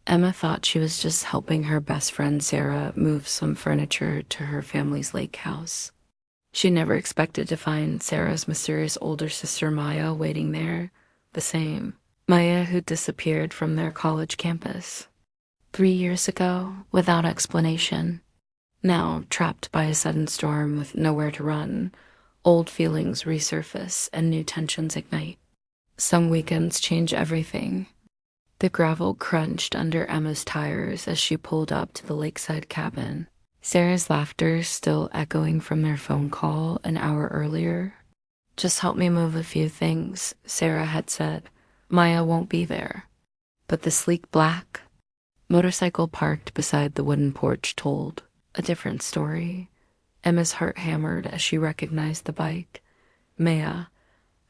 Emma thought she was just helping her best friend Sarah move some furniture to her family's lake house. She never expected to find Sarah's mysterious older sister Maya waiting there, the same Maya who disappeared from their college campus 3 years ago without explanation. Now, trapped by a sudden storm with nowhere to run, old feelings resurface and new tensions ignite. Some weekends change everything. The gravel crunched under Emma's tires as she pulled up to the lakeside cabin, Sarah's laughter still echoing from their phone call an hour earlier. "Just help me move a few things," Sarah had said. "Maya won't be there." But the sleek black motorcycle parked beside the wooden porch told a different story. Emma's heart hammered as she recognized the bike. Maya,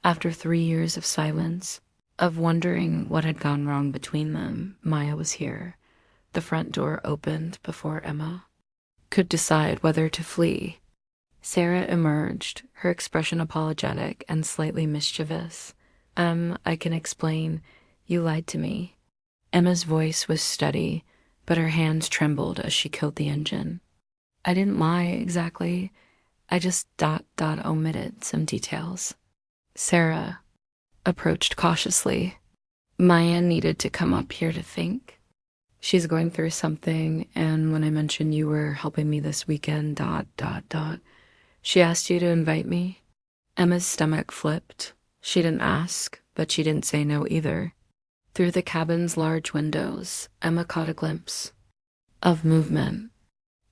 after 3 years of silence, of wondering what had gone wrong between them, Maya was here. The front door opened before Emma could decide whether to flee. Sarah emerged, her expression apologetic and slightly mischievous. I can explain. You lied to me." Emma's voice was steady, but her hands trembled as she killed the engine. "I didn't lie exactly. I just omitted some details." Sarah approached cautiously. "Maya needed to come up here to think. She's going through something, and when I mentioned you were helping me this weekend, she asked you to invite me." Emma's stomach flipped. She didn't ask, but she didn't say no either. Through the cabin's large windows, Emma caught a glimpse of movement.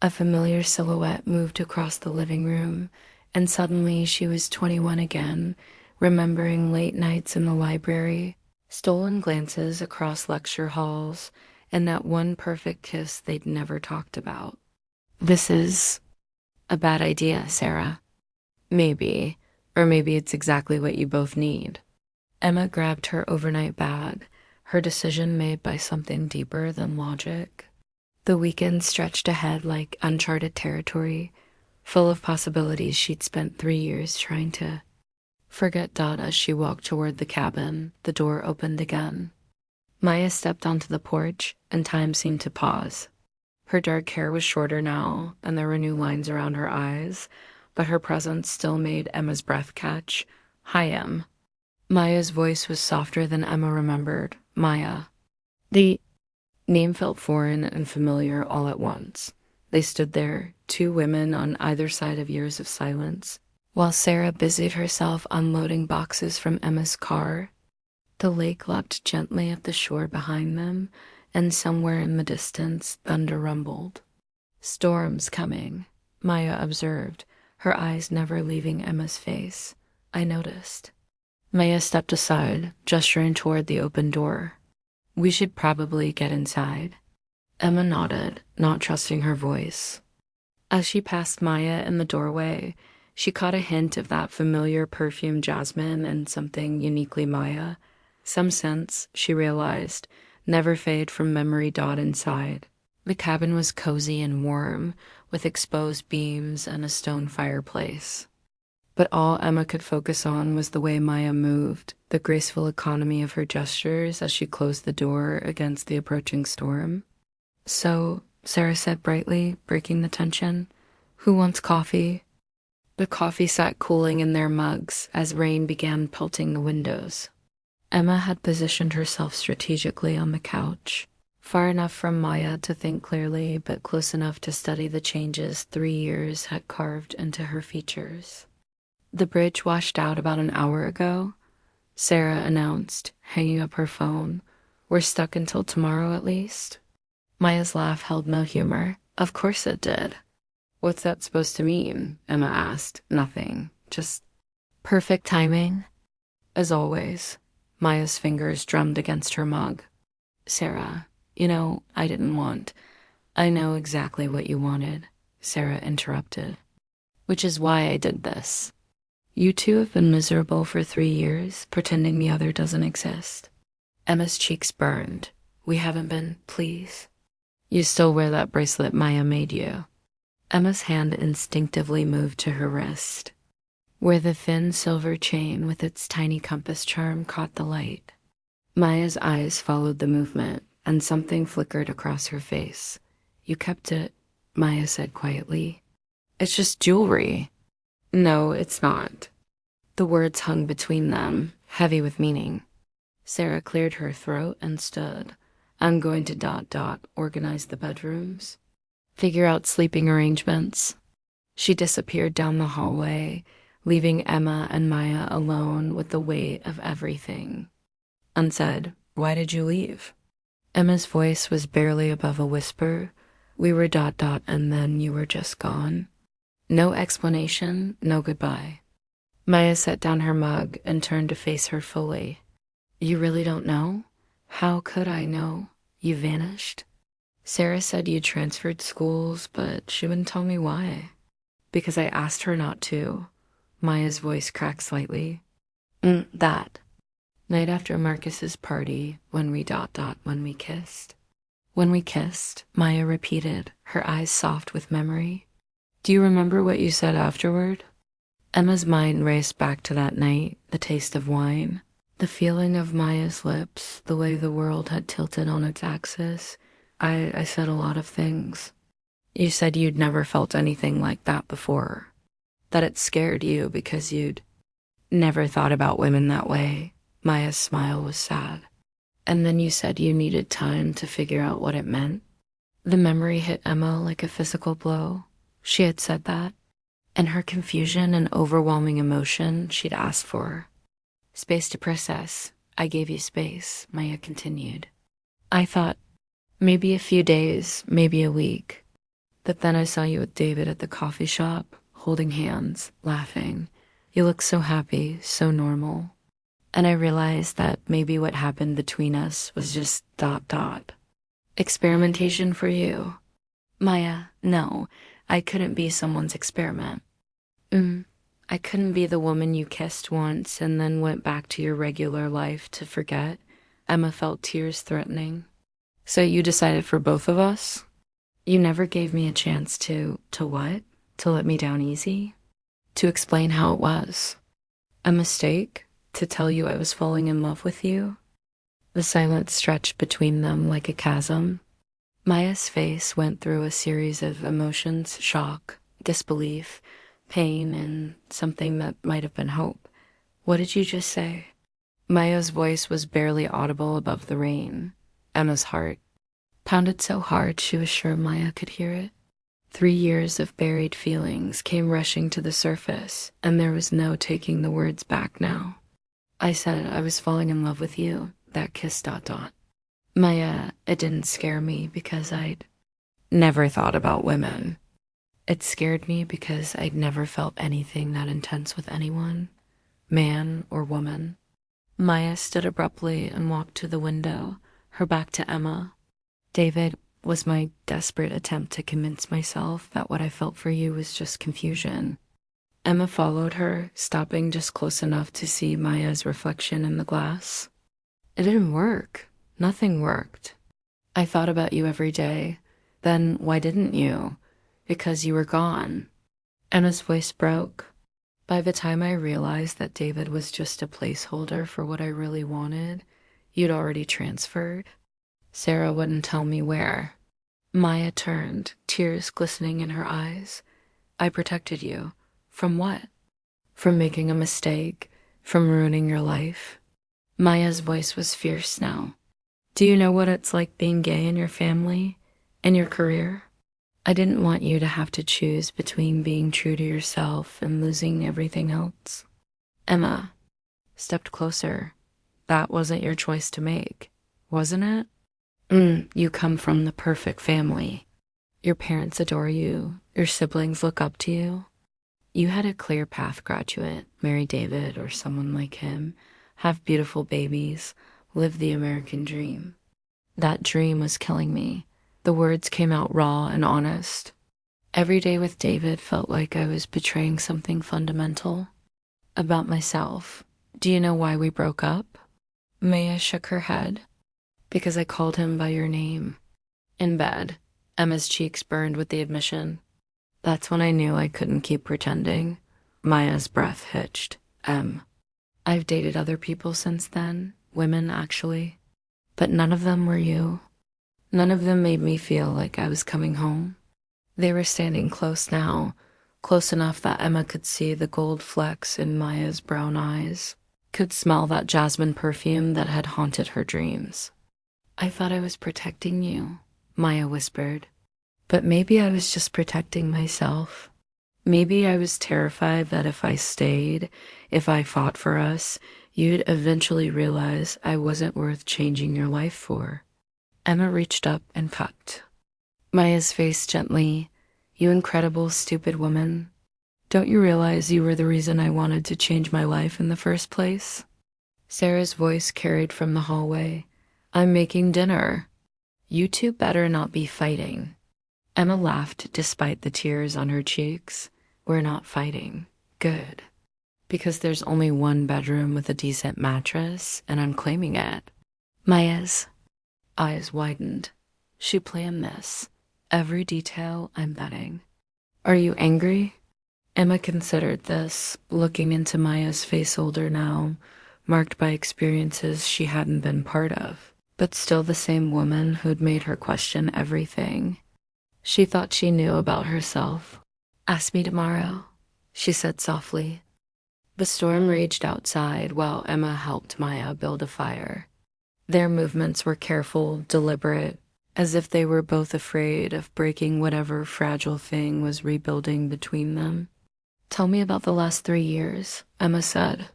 A familiar silhouette moved across the living room, and suddenly she was 21 again, remembering late nights in the library, stolen glances across lecture halls, and that one perfect kiss they'd never talked about. "This is a bad idea, Sarah." "Maybe, or maybe it's exactly what you both need." Emma grabbed her overnight bag, her decision made by something deeper than logic. The weekend stretched ahead like uncharted territory, full of possibilities she'd spent 3 years trying to forget. As she walked toward the cabin, the door opened again. Maya stepped onto the porch, and time seemed to pause. Her dark hair was shorter now, and there were new lines around her eyes, but her presence still made Emma's breath catch. "Hi, Em." Maya's voice was softer than Emma remembered. Maya. The name felt foreign and familiar all at once. They stood there, two women on either side of years of silence, while Sarah busied herself unloading boxes from Emma's car. The lake lapped gently at the shore behind them, and somewhere in the distance, thunder rumbled. "Storm's coming," Maya observed, her eyes never leaving Emma's face. "I noticed." Maya stepped aside, gesturing toward the open door. "We should probably get inside." Emma nodded, not trusting her voice. As she passed Maya in the doorway, she caught a hint of that familiar perfumed jasmine and something uniquely Maya. Some scents, she realized, never fade from memory. Inside. The cabin was cozy and warm, with exposed beams and a stone fireplace. But all Emma could focus on was the way Maya moved, the graceful economy of her gestures as she closed the door against the approaching storm. "So," Sarah said brightly, breaking the tension, "who wants coffee?" The coffee sat cooling in their mugs as rain began pelting the windows. Emma had positioned herself strategically on the couch, far enough from Maya to think clearly, but close enough to study the changes 3 years had carved into her features. "The bridge washed out about an hour ago," Sarah announced, hanging up her phone. "We're stuck until tomorrow at least." Maya's laugh held no humor. "Of course it did." "What's that supposed to mean?" Emma asked. "Nothing. Just perfect timing." As always, Maya's fingers drummed against her mug. "Sarah, I didn't want." "I know exactly what you wanted," Sarah interrupted. "Which is why I did this. You two have been miserable for 3 years, pretending the other doesn't exist." Emma's cheeks burned. "We haven't been, please." "You still wear that bracelet Maya made you." Emma's hand instinctively moved to her wrist, where the thin silver chain with its tiny compass charm caught the light. Maya's eyes followed the movement, and something flickered across her face. You kept it, Maya said quietly. It's just jewelry. No, it's not. The words hung between them, heavy with meaning. Sarah cleared her throat and stood. I'm going to organize the bedrooms. Figure out sleeping arrangements. She disappeared down the hallway, leaving Emma and Maya alone with the weight of everything. Unsaid, why did you leave? Emma's voice was barely above a whisper. We were and then you were just gone. No explanation, no goodbye. Maya set down her mug and turned to face her fully. You really don't know? How could I know? You vanished? Sarah said you transferred schools, but she wouldn't tell me why. Because I asked her not to. Maya's voice cracked slightly. That. Night after Marcus's party, when we when we kissed. When we kissed, Maya repeated, her eyes soft with memory. Do you remember what you said afterward? Emma's mind raced back to that night, the taste of wine, the feeling of Maya's lips, the way the world had tilted on its axis. I said a lot of things. You said you'd never felt anything like that before. That it scared you because you'd never thought about women that way. Maya's smile was sad. And then you said you needed time to figure out what it meant. The memory hit Emma like a physical blow. She had said that. In her confusion and overwhelming emotion, she'd asked for space to process. I gave you space, Maya continued. I thought maybe a few days, maybe a week. But then I saw you with David at the coffee shop, holding hands, laughing. You looked so happy, so normal. And I realized that maybe what happened between us was just experimentation for you. Maya, no, I couldn't be someone's experiment. I couldn't be the woman you kissed once and then went back to your regular life to forget. Emma felt tears threatening. So you decided for both of us? You never gave me a chance to what? To let me down easy? To explain how it was? A mistake? To tell you I was falling in love with you? The silence stretched between them like a chasm. Maya's face went through a series of emotions, shock, disbelief, pain, and something that might have been hope. What did you just say? Maya's voice was barely audible above the rain. Emma's heart pounded so hard she was sure Maya could hear it. 3 years of buried feelings came rushing to the surface, and there was no taking the words back now. I said I was falling in love with you, that kiss ... Maya, it didn't scare me because I'd never thought about women. It scared me because I'd never felt anything that intense with anyone, man or woman. Maya stood abruptly and walked to the window, her back to Emma. David was my desperate attempt to convince myself that what I felt for you was just confusion. Emma followed her, stopping just close enough to see Maya's reflection in the glass. It didn't work. Nothing worked. I thought about you every day. Then why didn't you? Because you were gone. Emma's voice broke. By the time I realized that David was just a placeholder for what I really wanted, you'd already transferred. Sarah wouldn't tell me where. Maya turned, tears glistening in her eyes. I protected you. From what? From making a mistake, from ruining your life. Maya's voice was fierce now. Do you know what it's like being gay in your family, in your career? I didn't want you to have to choose between being true to yourself and losing everything else. Emma stepped closer. That wasn't your choice to make, wasn't it? You come from the perfect family. Your parents adore you. Your siblings look up to you. You had a clear path graduate, marry David or someone like him, have beautiful babies, live the American dream. That dream was killing me. The words came out raw and honest. Every day with David felt like I was betraying something fundamental about myself. Do you know why we broke up? Maya shook her head. Because I called him by your name. In bed, Emma's cheeks burned with the admission. That's when I knew I couldn't keep pretending. Maya's breath hitched. I've dated other people since then, women actually, but none of them were you. None of them made me feel like I was coming home. They were standing close now, close enough that Emma could see the gold flecks in Maya's brown eyes, could smell that jasmine perfume that had haunted her dreams. I thought I was protecting you, Maya whispered. But maybe I was just protecting myself. Maybe I was terrified that if I stayed, if I fought for us, you'd eventually realize I wasn't worth changing your life for. Emma reached up and cupped Maya's face gently. You incredible, stupid woman. Don't you realize you were the reason I wanted to change my life in the first place? Sarah's voice carried from the hallway. I'm making dinner. You two better not be fighting. Emma laughed despite the tears on her cheeks. We're not fighting. Good. Because there's only one bedroom with a decent mattress, and I'm claiming it. Maya's eyes widened. She planned this. Every detail, I'm betting. Are you angry? Emma considered this, looking into Maya's face older now, marked by experiences she hadn't been part of, but still the same woman who'd made her question everything. She thought she knew about herself. Ask me tomorrow, she said softly. The storm raged outside while Emma helped Maya build a fire. Their movements were careful, deliberate, as if they were both afraid of breaking whatever fragile thing was rebuilding between them. Tell me about the last 3 years, Emma said.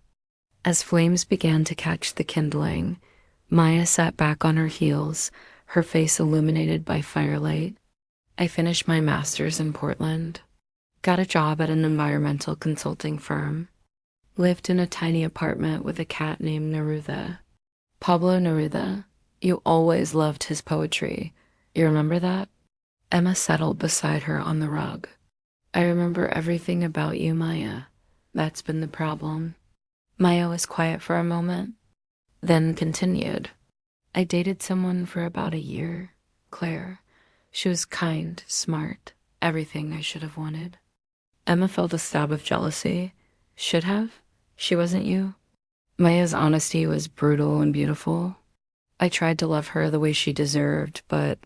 As flames began to catch the kindling, Maya sat back on her heels, her face illuminated by firelight. I finished my master's in Portland. Got a job at an environmental consulting firm. Lived in a tiny apartment with a cat named Neruda. Pablo Neruda. You always loved his poetry. You remember that? Emma settled beside her on the rug. I remember everything about you, Maya. That's been the problem. Maya was quiet for a moment, then continued. I dated someone for about a year, Claire. She was kind, smart, everything I should have wanted. Emma felt a stab of jealousy. Should have? She wasn't you? Maya's honesty was brutal and beautiful. I tried to love her the way she deserved, but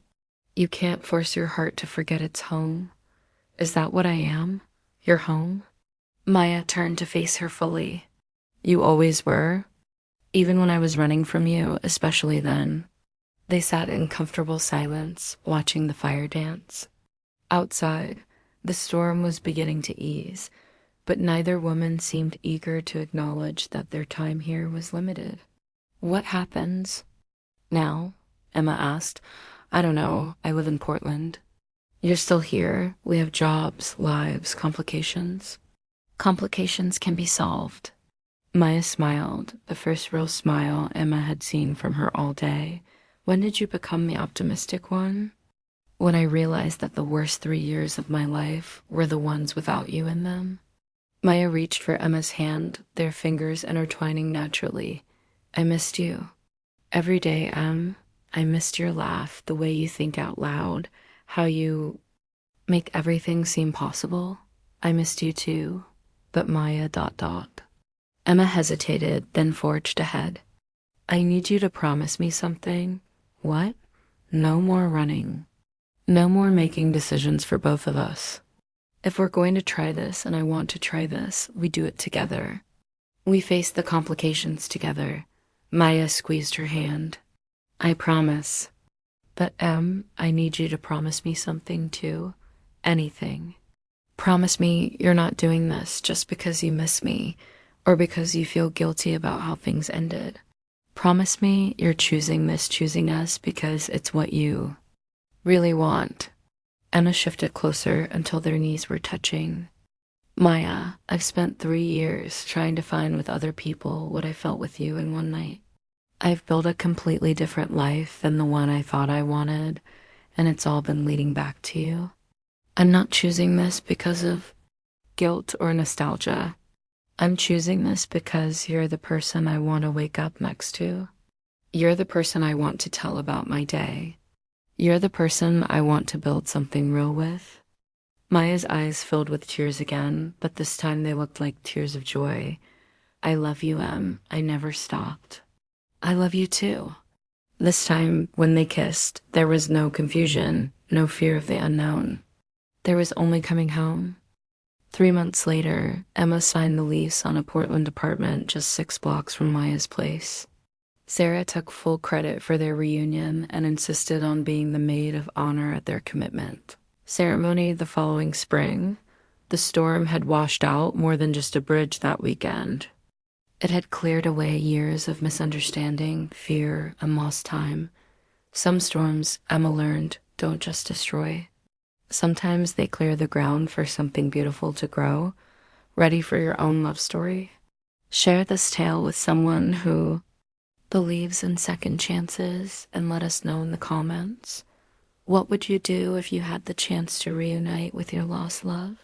you can't force your heart to forget its home. Is that what I am? Your home? Maya turned to face her fully. You always were? Even when I was running from you, especially then. They sat in comfortable silence, watching the fire dance. Outside, the storm was beginning to ease, but neither woman seemed eager to acknowledge that their time here was limited. What happens now? Emma asked. I don't know. I live in Portland. You're still here. We have jobs, lives, complications. Complications can be solved. Maya smiled, the first real smile Emma had seen from her all day. When did you become the optimistic one? When I realized that the worst 3 years of my life were the ones without you in them. Maya reached for Emma's hand, their fingers intertwining naturally. I missed you. Every day, I missed your laugh, the way you think out loud, how you make everything seem possible. I missed you too. But Maya ... Emma hesitated, then forged ahead. I need you to promise me something. What? No more running. No more making decisions for both of us. If we're going to try this, and I want to try this, we do it together. We face the complications together. Maya squeezed her hand. I promise. But I need you to promise me something too. Anything. Promise me you're not doing this just because you miss me, or because you feel guilty about how things ended. Promise me you're choosing us because it's what you really want. Emma shifted closer until their knees were touching. Maya, I've spent 3 years trying to find with other people what I felt with you in one night. I've built a completely different life than the one I thought I wanted, and it's all been leading back to you. I'm not choosing this because of guilt or nostalgia. I'm choosing this because you're the person I want to wake up next to. You're the person I want to tell about my day. You're the person I want to build something real with. Maya's eyes filled with tears again, but this time they looked like tears of joy. I love you, Em. I never stopped. I love you too. This time, when they kissed, there was no confusion, no fear of the unknown. There was only coming home. 3 months later, Emma signed the lease on a Portland apartment just 6 blocks from Maya's place. Sarah took full credit for their reunion and insisted on being the maid of honor at their commitment. Ceremony the following spring, the storm had washed out more than just a bridge that weekend. It had cleared away years of misunderstanding, fear, and lost time. Some storms, Emma learned, don't just destroy. Sometimes they clear the ground for something beautiful to grow, ready for your own love story. Share this tale with someone who believes in second chances and let us know in the comments. What would you do if you had the chance to reunite with your lost love?